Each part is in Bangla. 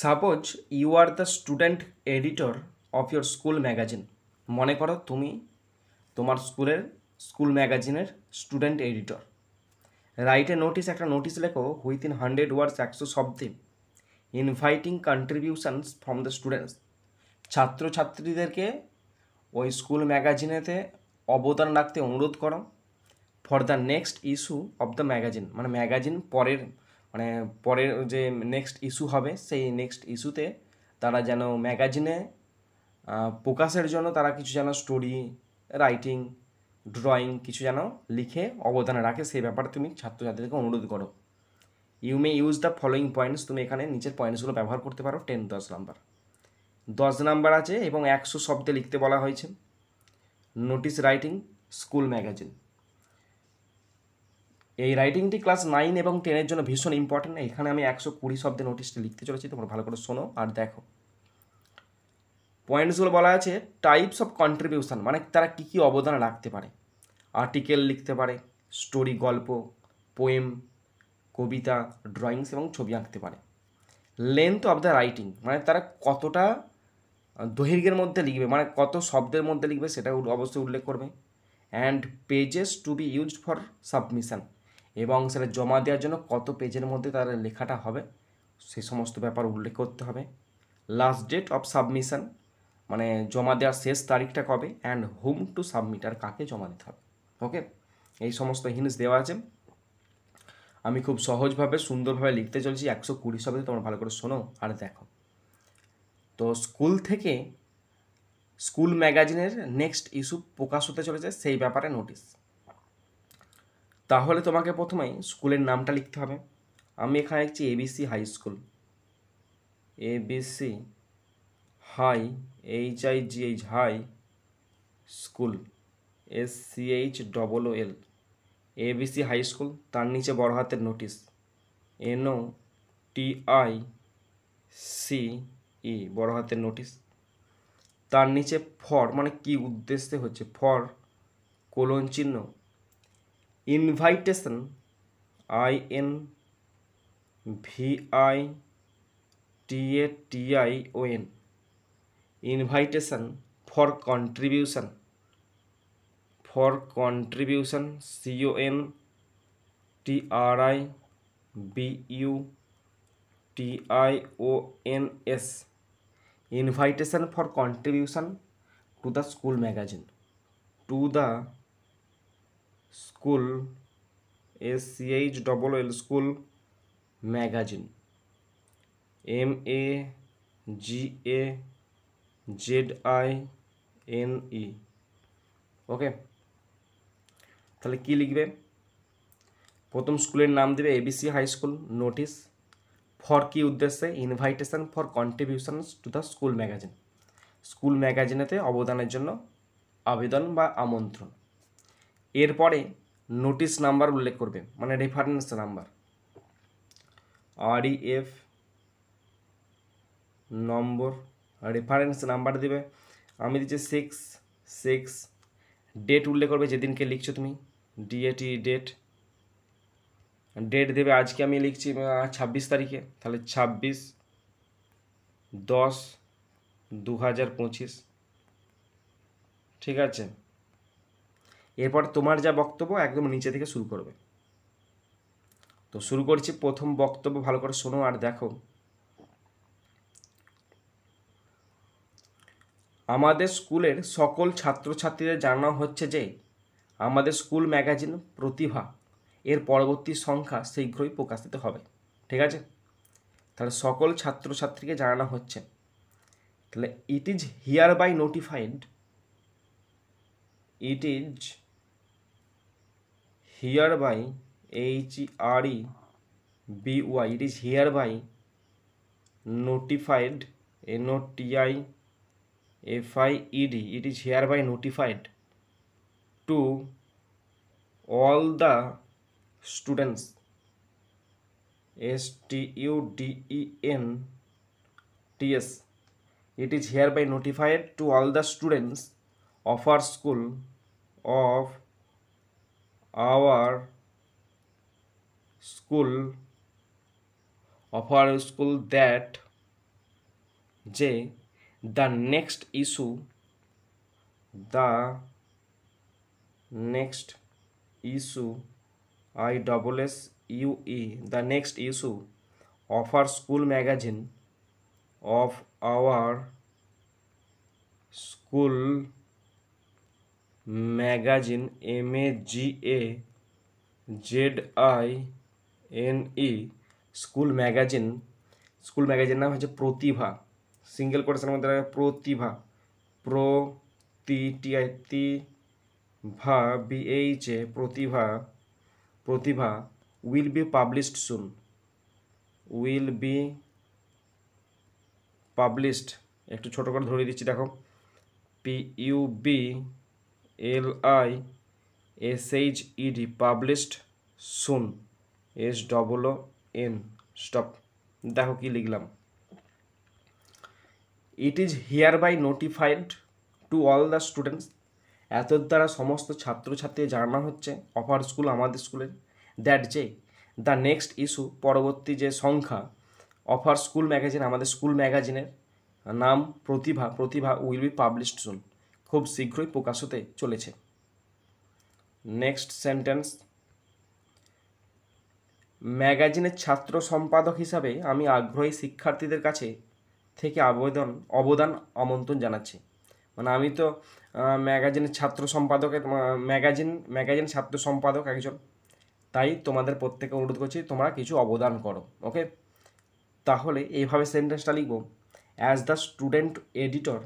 Suppose you are the student editor of your school magazine. মনে করো তুমি তোমার স্কুল ম্যাগাজিনের student editor. Write a notice, একটা নোটিস লেখো উইথিন 100 ওয়ার্ডস, 100 শব্দে, inviting contributions from the students. ছাত্রছাত্রীদেরকে ওই স্কুল ম্যাগাজিনেতে অবদান রাখতে অনুরোধ করো for the next issue of the magazine. মানে ম্যাগাজিন পরের যে নেক্সট ইস্যু হবে সেই নেক্সট ইস্যুতে তারা যেন ম্যাগাজিনে প্রকাশের জন্য তারা কিছু যেন স্টোরি, রাইটিং, ড্রয়িং কিছু যেন লিখে অবদান রাখে, সেই ব্যাপারে তুমি ছাত্রছাত্রীদেরকে অনুরোধ করো। You may use the following points. তুমি এখানে নিচের পয়েন্টসগুলো ব্যবহার করতে পারো। 10 নাম্বার 10 নাম্বার আছে এবং 100 শব্দে লিখতে বলা হয়েছে। নোটিস রাইটিং স্কুল ম্যাগাজিন, এই রাইটিংটি ক্লাস 9 এবং 10-এর জন্য ভীষণ ইম্পর্টেন্ট। এখানে আমি 120 শব্দে নোটিশটি লিখতে চলেছি, তোমরা ভালো করে শোনো আর দেখো। পয়েন্টসগুলো বলা আছে টাইপস অফ কন্ট্রিবিউশন, মানে তারা কী কী অবদান রাখতে পারে। আর্টিকেল লিখতে পারে, স্টোরি, গল্প, পোয়েম, কবিতা, ড্রয়িংস এবং ছবি আঁকতে পারে। লেন্থ অফ দ্য রাইটিং, মানে তারা কতটা দৈর্ঘ্যের মধ্যে লিখবে, মানে কত শব্দের মধ্যে লিখবে সেটা অবশ্যই উল্লেখ করবে। And pages to be used for submission, এবং সেটা জমা দেওয়ার জন্য কত পেজের মধ্যে তার লেখাটা হবে সে সমস্ত ব্যাপার উল্লেখ করতে হবে। লাস্ট ডেট অফ সাবমিশন, মানে জমা দেওয়ার শেষ তারিখটা কবে। অ্যান্ড হুম টু সাবমিট, আর কাকে জমা দিতে হবে। ওকে, এই সমস্ত হিন্টস দেওয়া আছে। আমি খুব সহজভাবে সুন্দরভাবে লিখতে চলেছি 120 শব্দে, তোমরা ভালো করে শোনো আর দেখো। তো স্কুল ম্যাগাজিনের নেক্সট ইস্যু প্রকাশ হতে চলেছে, সেই ব্যাপারে নোটিশ। তাহলে তোমাকে প্রথমেই স্কুলের নামটা লিখতে হবে। আমি এখানে লিখছি ABC high school. ABC high, HIGH high school, SCHOOL, ABC high school. তার নিচে বড় হাতের নোটিশ, NOTICE বড় হাতের নোটিশ। তার নিচে ফর, মানে কি উদ্দেশ্যে হচ্ছে, ফর কোলন চিহ্ন, invitation, INVITATION, invitation. For contribution, CONTRIBUTIONS, invitation for contribution to the school magazine, to the school, SCHOOL, school magazine, MAGAZINE। Okay, তাহলে কি লিখবে? প্রথম স্কুলের নাম দেবে ABC high school. Notice for কি উদ্দেশ্যে, invitation for contributions to the school magazine, school ম্যাগাজিনেতে অবদানের জন্য আবেদন বা আমন্ত্রণ। এরপরে নোটিশ নাম্বার উল্লেখ করবে, মানে রেফারেন্স নাম্বার, REF নম্বর, রেফারেন্স নাম্বার দেবে। আমি দিচ্ছি 6। ডেট উল্লেখ করবে, যেদিনকে লিখছো তুমি, DAT ডেট। ডেট দেবে, আজকে আমি লিখছি 26 তারিখে, তাহলে 26/10/2025। ঠিক আছে, এরপর তোমার যা বক্তব্য একদম নিচে থেকে শুরু করবে। তো শুরু করছি, প্রথম বক্তব্য ভালো করে শোনো আর দেখো। আমাদের স্কুলের সকল ছাত্রছাত্রীদের জানানো হচ্ছে যে আমাদের স্কুল ম্যাগাজিন প্রতিভা এর পরবর্তী সংখ্যা শীঘ্রই প্রকাশিত হবে। ঠিক আছে, তাহলে সকল ছাত্রছাত্রীকে জানানো হচ্ছে। তাহলে it is hereby notified, it is hereby, HEREBY, it is hereby notified, NOTIFIED, it is hereby notified to all the students, STUDENTS, it is hereby notified to all the students of our school, that যে the next issue ISSUE the next issue of our school magazine MAGAZINE school magazine নাম হচ্ছে প্রতিভা, সিঙ্গেল কোটেশনের মধ্যে প্রতিভা, প্রতিভা BHA Pratibha will be published soon, একটু ছোট করে ধরে দিচ্ছি দেখো, PUBLISHED published soon, SOON, stop. দেখো কি লিখলাম, it is hereby notified to all the students, এত দ্বারা সমস্ত ছাত্রছাত্রী জানানো হচ্ছে অফার স্কুল আমাদের স্কুলের, দ্যাট যে দ্য নেক্সট ইস্যু পরবর্তী যে সংখ্যা অফার স্কুল ম্যাগাজিন আমাদের স্কুল ম্যাগাজিনের নাম প্রতিভা উইল বি পাবলিশড সুন, খুব শীঘ্রই প্রকাশ হতে চলেছে। নেক্সট সেন্টেন্স, ম্যাগাজিনের ছাত্র সম্পাদক হিসাবে আমি আগ্রহী শিক্ষার্থীদের কাছে থেকে অবদান আমন্ত্রণ জানাচ্ছি। মানে আমি তো ম্যাগাজিনের ছাত্র সম্পাদকের ম্যাগাজিন ছাত্র সম্পাদক একজন, তাই তোমাদের প্রত্যেকে অনুরোধ করছি তোমরা কিছু অবদান করো। ওকে, তাহলে এইভাবে সেন্টেন্সটা লিখব, as the student editor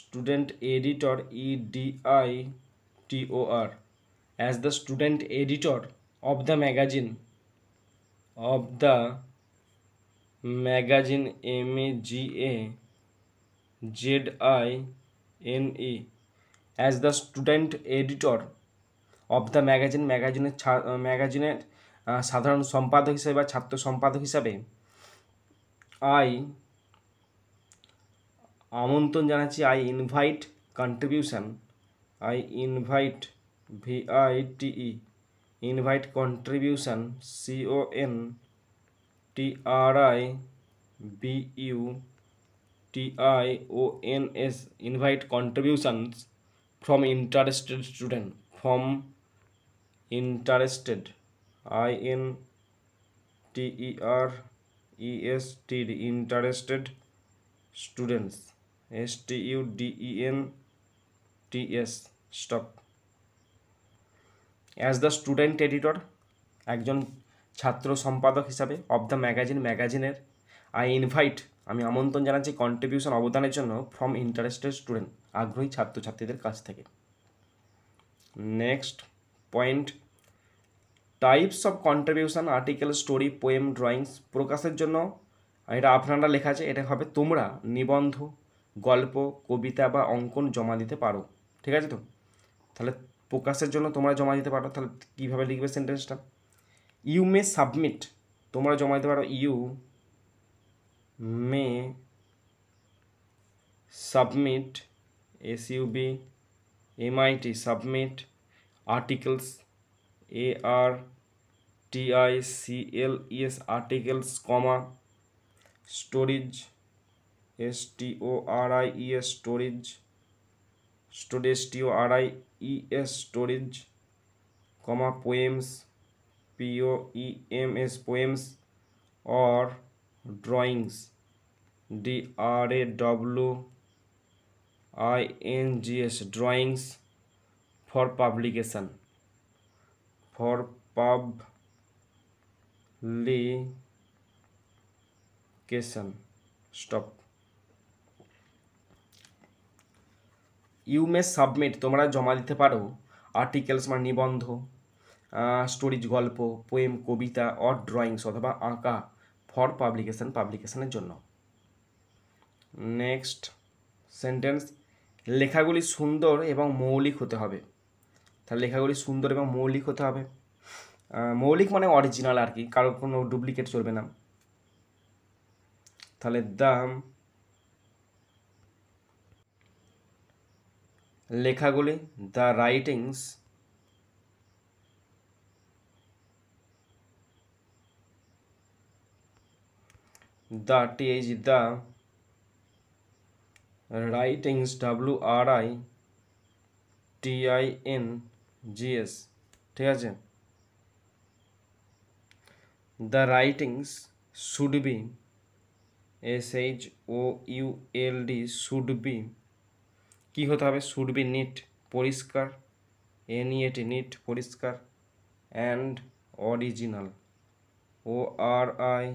student editor EDITOR, as the student editor of the magazine MAGAZINE, as the student editor of the ম্যাগাজিনের সাধারণ সম্পাদক হিসেবে বা ছাত্র সম্পাদক হিসাবে আমন্ত্রণ জানাচ্ছি, I invite contribution invite contributions from interested student, interested students, STUDENTS, stop. As the student editor, একজন ছাত্র সম্পাদক হিসাবে, অফ দ্য ম্যাগাজিনের, আমি আমন্ত্রণ জানাচ্ছি কন্ট্রিবিউশন অবদানের জন্য, ফ্রম ইন্টারেস্টেড স্টুডেন্ট, আগ্রহী ছাত্রছাত্রীদের কাছ থেকে। Next point, types of contribution, article, story, poem, drawings. প্রকাশের জন্য এটা আপনারা লেখা আছে, এটা হবে তোমরা নিবন্ধ, গল্প, কবিতা বা অঙ্কন জমা দিতে পারো। ঠিক আছে তো, তাহলে প্রকাশের জন্য তোমরা জমা দিতে পারো। তাহলে কীভাবে লিখবে সেন্টেন্সটা, ইউ মে সাবমিট, তোমরা জমা দিতে পারো, you may submit, SUBMIT, submit, articles, ARTICLES, articles, comma, stories, STORIES, stories, comma, poems, POEMS, poems, or drawings, DRAWINGS, drawings, for publication, stop. You may submit, তোমরা জমা দিতে পারো, আর্টিকেলস মানে নিবন্ধ, স্টোরিজ গল্প, পোয়েম কবিতা, অর ড্রয়িংস অথবা আঁকা, ফর পাবলিকেশনের জন্য। নেক্সট সেন্টেন্স, লেখাগুলি সুন্দর এবং মৌলিক হতে হবে। তাহলে লেখাগুলি সুন্দর এবং মৌলিক হতে হবে, মৌলিক মানে অরিজিনাল আর কি, কারোর কোনো ডুপ্লিকেট চলবে না। তাহলে লেখাগুলি, the writings the writings WRITINGS, ঠিক আছে। the writings should be SHOULD should be কি হতে হবে, should be neat পরিষ্কার, NEAT neat পরিষ্কার, and original ORIGINAL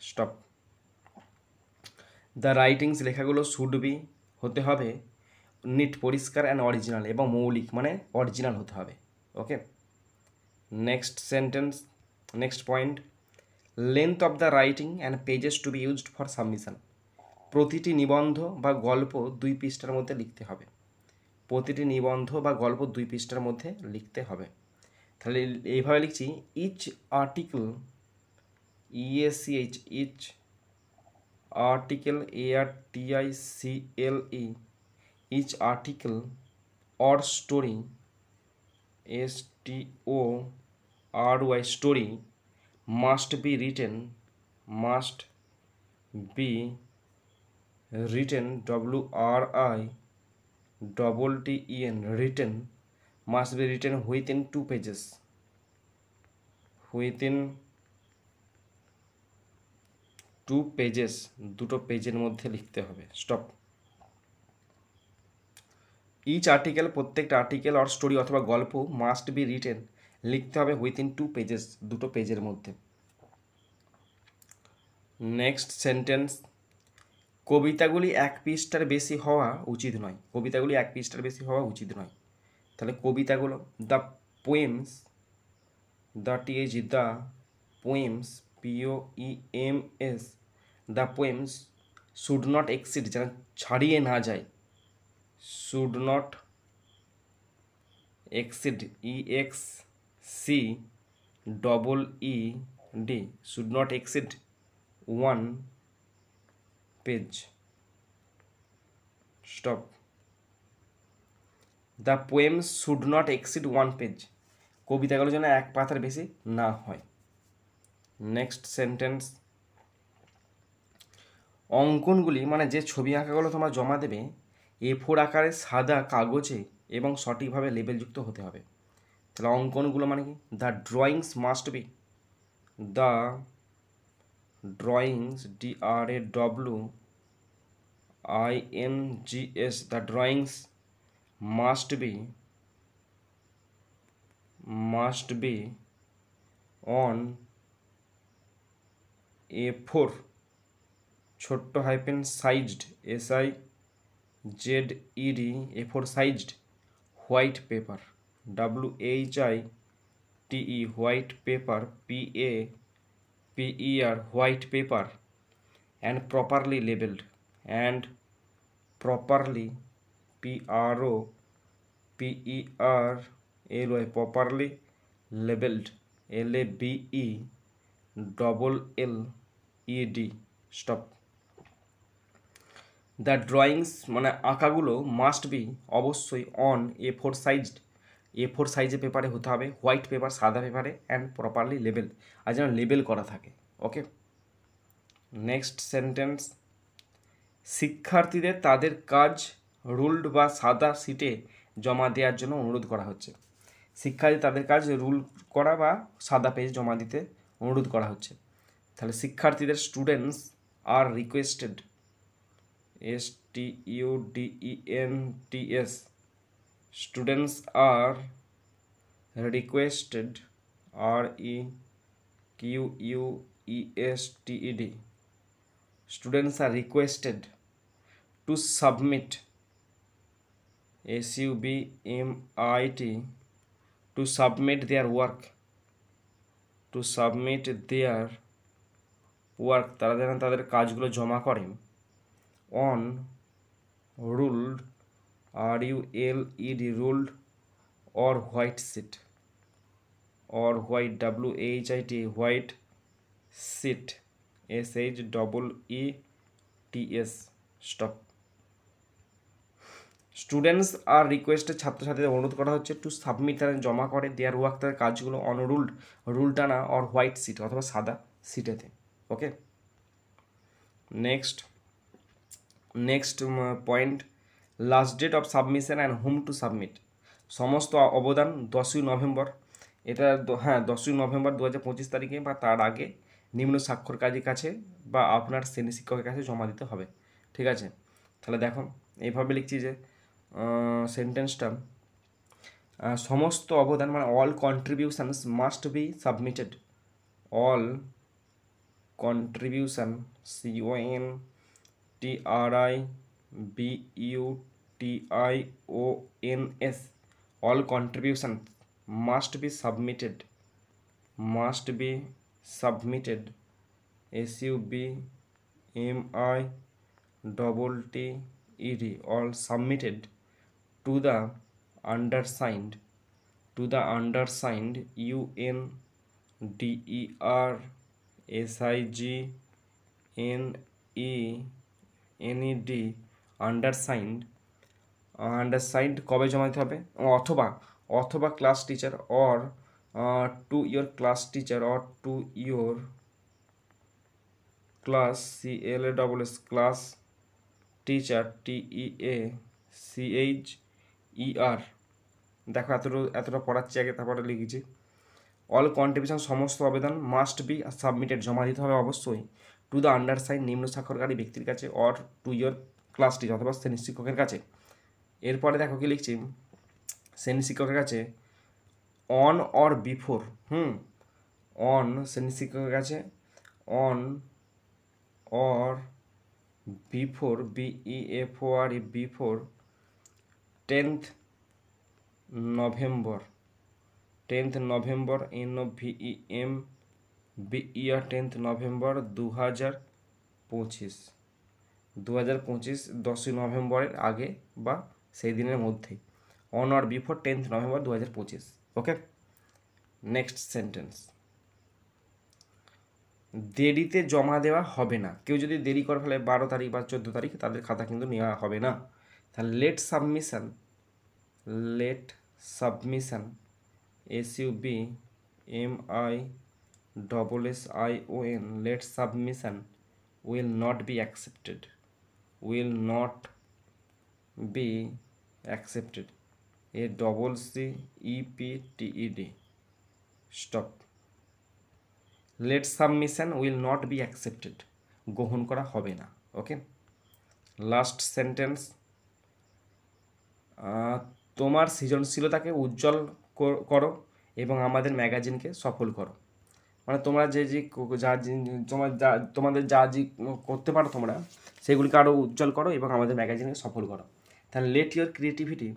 stop. The writings লেখাগুলো শুড বি হতে হবে নিট পরিষ্কার অ্যান্ড অরিজিনাল এবং মৌলিক মানে অরিজিনাল হতে হবে। Okay, next sentence, next point, length of the writing and pages to be used for submission. প্রতিটি নিবন্ধ বা গল্প 2 পৃষ্ঠার মধ্যে লিখতে হবে। প্রতিটি নিবন্ধ বা গল্প 2 পৃষ্ঠার মধ্যে লিখতে হবে। তাহলে এইভাবে লিখছি, each article EACH each article ARTICLE each article or story STORY story must be written WRITTEN written must be written within 2 pages, within 2 pages, দুটো পেজের মধ্যে লিখতে হবে। স্টপ। ইচ আর্টিকেল প্রত্যেকটা আর্টিকেল অর স্টোরি অথবা গল্প মাস্ট বি রিটেন লিখতে হবে উইথিন 2 pages, দুটো পেজের মধ্যে। নেক্সট সেন্টেন্স, কবিতাগুলি 1 পৃষ্ঠার বেশি হওয়া উচিত নয়। কবিতাগুলি 1 পৃষ্ঠার বেশি হওয়া উচিত নয়। তাহলে কবিতাগুলো, the poems, the poems POEMS, the poems should not exceed, যেন ছাড়িয়ে না যায়, should not exceed EXCEED should not exceed 1 page. Stop. The poems should not exceed 1 page. কবিতাগুলো যেন 1 পাতার বেশি না হয়। নেক্সট সেন্টেন্স, অঙ্কনগুলি মানে যে ছবি আঁকাগুলো তোমরা জমা দেবে A4 আকারে সাদা কাগজে এবং সঠিকভাবে লেবেলযুক্ত হতে হবে। তাহলে অঙ্কনগুলো মানে কি, the drawings must be, the drawings DRAWINGS, the drawings must be on A4 ছোট্ট hyphen sized SIZED A4 sized white paper WHITE white paper PAPER white paper and properly labeled, and properly PROPERLY properly labeled LABELLED stop. The drawings মানে আঁকাগুলো মাস্ট বি অবশ্যই অন A4 সাইজড A4 সাইজে পেপারে হতে হবে, হোয়াইট পেপার সাদা পেপারে, অ্যান্ড প্রপারলি লেবেল আর যেন লেবেল করা থাকে। ওকে, নেক্সট সেন্টেন্স, শিক্ষার্থীদের তাদের কাজ রুলড বা সাদা শিটে জমা দেওয়ার জন্য অনুরোধ করা হচ্ছে। শিক্ষার্থী তাদের কাজ রুল করা বা সাদা পেজ জমা দিতে অনুরোধ করা হচ্ছে। তাহলে শিক্ষার্থীদের students are requested STUDENTS students are requested REQUESTED students are requested to submit SUBMIT to submit their work তারা যেন তাদের কাজগুলো জমা করেন on ruled RULED ruled or white sheet or white WHIT white sheet SHEETS stop. Students are requested, ছাত্রছাত্রীদের অনুরোধ করা হচ্ছে টু সাবমিট, তারা জমা করে দেয়ার ওয়ার্ক, তাদের কাজগুলো অন রুল টানা অর হোয়াইট সিট অথবা সাদা সিটেতে। Okay, next point, last date of submission and home to submit. সমস্ত অবদান 10ই নভেম্বর, এটা হ্যাঁ 10ই নভেম্বর 2025 তারিখে বা তার আগে নিম্ন স্বাক্ষরকারীর কাছে বা আপনার শ্রেণী শিক্ষকের কাছে জমা দিতে হবে। ঠিক আছে, তাহলে দেখো এইভাবে লিখছি যে সেন্টেন্সটা, সমস্ত অবদান মানে all contributions must be submitted, all contribution CONTRIBUTIONS, all contributions must be submitted SUBMITTED, all submitted to the undersigned UNDERSIGNED undersigned কবে জমা দিতে হবে, অথবা class teacher or to your class teacher or to your class CLASS class teacher TEACHER। দেখো এতটা পড়াচ্ছি আগে, তারপরে লিখেছি অল কন্ট্রিবিউশন, সমস্ত আবেদন মাস্ট বি সাবমিটেড, জমা দিতে হবে অবশ্যই, টু দ্য আন্ডারসাইন, নিম্ন স্বাক্ষরকারী ব্যক্তির কাছে, or to your class teacher অথবা শ্রেণী শিক্ষকের কাছে। এরপরে দেখো কি লিখছি, শ্রেণী শিক্ষকের কাছে অন অর বিফোর, অন শ্রেণী শিক্ষকের কাছে on or before BEFORE before 10th November NOVEMBER 10th November 2025, 10ই নভেম্বরের আগে বা সেই দিনের মধ্যেই, on or before 10th November 2025। Okay, next sentence, দেরিতে জমা দেওয়া হবে না, কেউ যদি দেরি করে ফেলে 12 তারিখ বা 14 তারিখ, তাদের খাতা কিন্তু নেওয়া হবে না। তাহলে late submission SUBMISSION, late submission will not be accepted, ACCEPTED, stop, late submission will not be accepted, গ্রহণ করা হবে না। ওকে, লাস্ট সেন্টেন্স, তোমার সৃজনশীলতাকে উজ্জ্বল করো এবং আমাদের ম্যাগাজিনকে সফল করো। মানে তোমরা তোমাদের যা করতে পারো তোমরা সেগুলিকে আরও উজ্জ্বল করো এবং আমাদের ম্যাগাজিনকে সফল করো। তাহলে let your creativity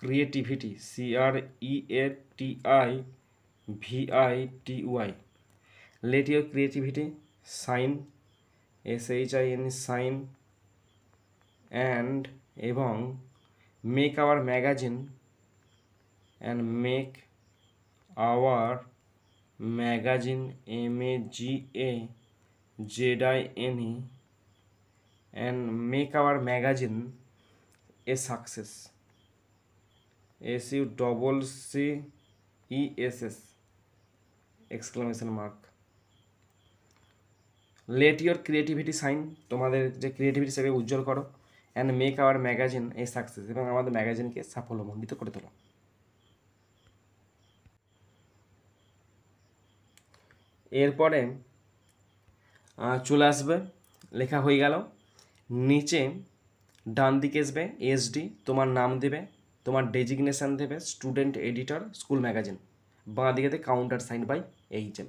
CREATIVITY, let your creativity shine, SHINE, shine, and এবং make our magazine MAGAZINE and make our magazine a success, SUCCESS, exclamation mark. Let your creativity shine, তোমাদের যে ক্রিয়েটিভিটি সেটাকে উজ্জ্বল করো, and make our magazine A success, এবং আমাদের ম্যাগাজিনকে সাফল্যমণ্ডিত করে তোলো। এরপরে চলে আসবে, লেখা হয়ে গেল, নিচে ডান দিকে আসবে SD, তোমার নাম দেবে, তোমার ডেজিগনেশান দেবে স্টুডেন্ট এডিটর স্কুল ম্যাগাজিন, বাঁ দিকেতে কাউন্টার সাইন বাই HM।